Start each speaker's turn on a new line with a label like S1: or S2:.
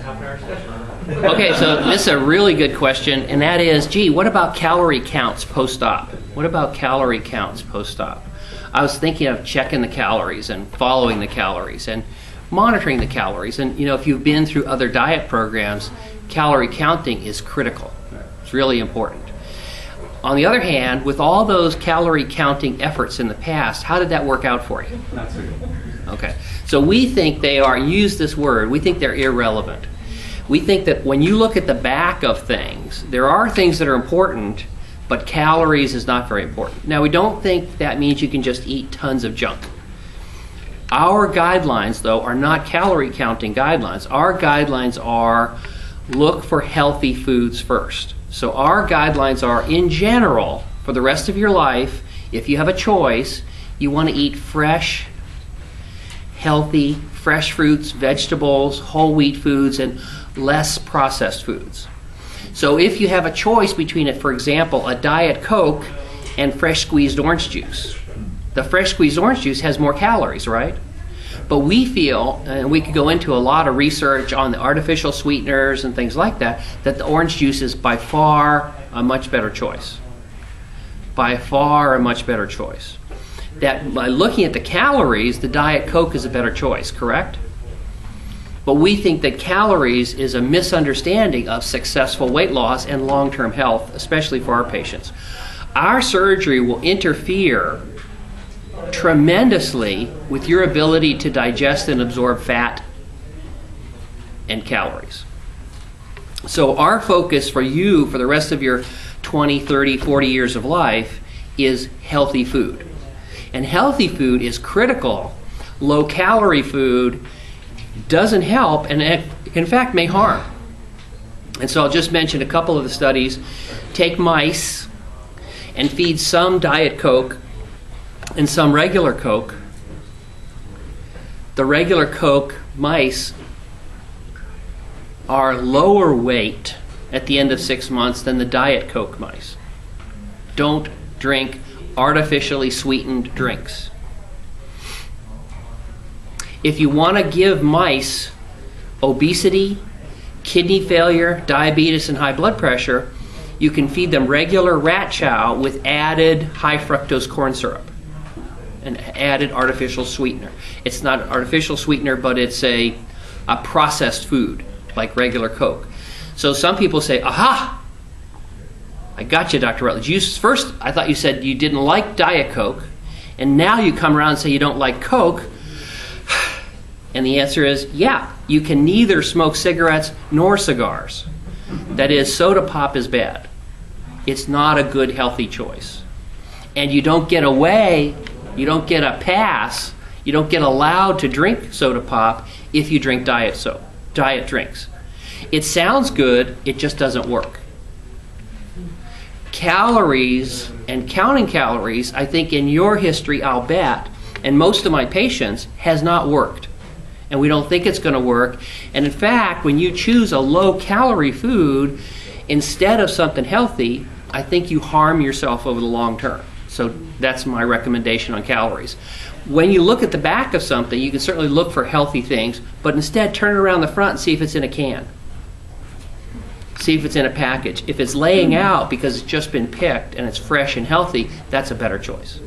S1: Okay, so this is a really good question, and that is, gee, what about calorie counts post-op? What about calorie counts post-op? I was thinking of checking the calories and following the calories and monitoring the calories. And, you know, if you've been through other diet programs, calorie counting is critical. It's really important. On the other hand, with all those calorie counting efforts in the past, how did that work out for you?
S2: Not so good.
S1: Okay, so we think they are, use this word, we think they're irrelevant. We think that when you look at the back of things, there are things that are important, but calories is not very important. Now, we don't think that means you can just eat tons of junk. Our guidelines, though, are not calorie counting guidelines. Our guidelines are look for healthy foods first. So our guidelines are, in general, for the rest of your life, if you have a choice, you want to eat fresh, healthy, fresh fruits, vegetables, whole wheat foods, and less processed foods. So if you have a choice between, for example, a Diet Coke and fresh squeezed orange juice, the fresh squeezed orange juice has more calories, right? But we feel, and we could go into a lot of research on the artificial sweeteners and things like that, that the orange juice is by far a much better choice. By far a much better choice. That by looking at the calories, the Diet Coke is a better choice, correct? But we think that calories is a misunderstanding of successful weight loss and long-term health, especially for our patients. Our surgery will interfere tremendously with your ability to digest and absorb fat and calories. So our focus for you for the rest of your 20, 30, 40 years of life is healthy food. And healthy food is critical. Low-calorie food doesn't help, and it, in fact, may harm. And so I'll just mention a couple of the studies. Take mice and feed some Diet Coke and some regular Coke. The regular Coke mice are lower weight at the end of 6 months than the Diet Coke mice. Don't drink artificially sweetened drinks. If you want to give mice obesity, kidney failure, diabetes, and high blood pressure, you can feed them regular rat chow with added high fructose corn syrup, an added artificial sweetener. It's not an artificial sweetener, but it's a processed food, like regular Coke. So some people say, aha, I got you, Dr. Rutledge. First, I thought you said you didn't like Diet Coke, and now you come around and say you don't like Coke. And the answer is, yeah, you can neither smoke cigarettes nor cigars. That is, soda pop is bad. It's not a good, healthy choice. And you don't get away, you don't get a pass, you don't get allowed to drink soda pop if you drink diet drinks. It sounds good, it just doesn't work. Calories and counting calories, I think in your history, I'll bet, and most of my patients, has not worked. And we don't think it's going to work. And in fact, when you choose a low-calorie food instead of something healthy, I think you harm yourself over the long term. So that's my recommendation on calories. When you look at the back of something, you can certainly look for healthy things, but instead turn it around the front and see if it's in a can. See if it's in a package. If it's laying out because it's just been picked and it's fresh and healthy, that's a better choice.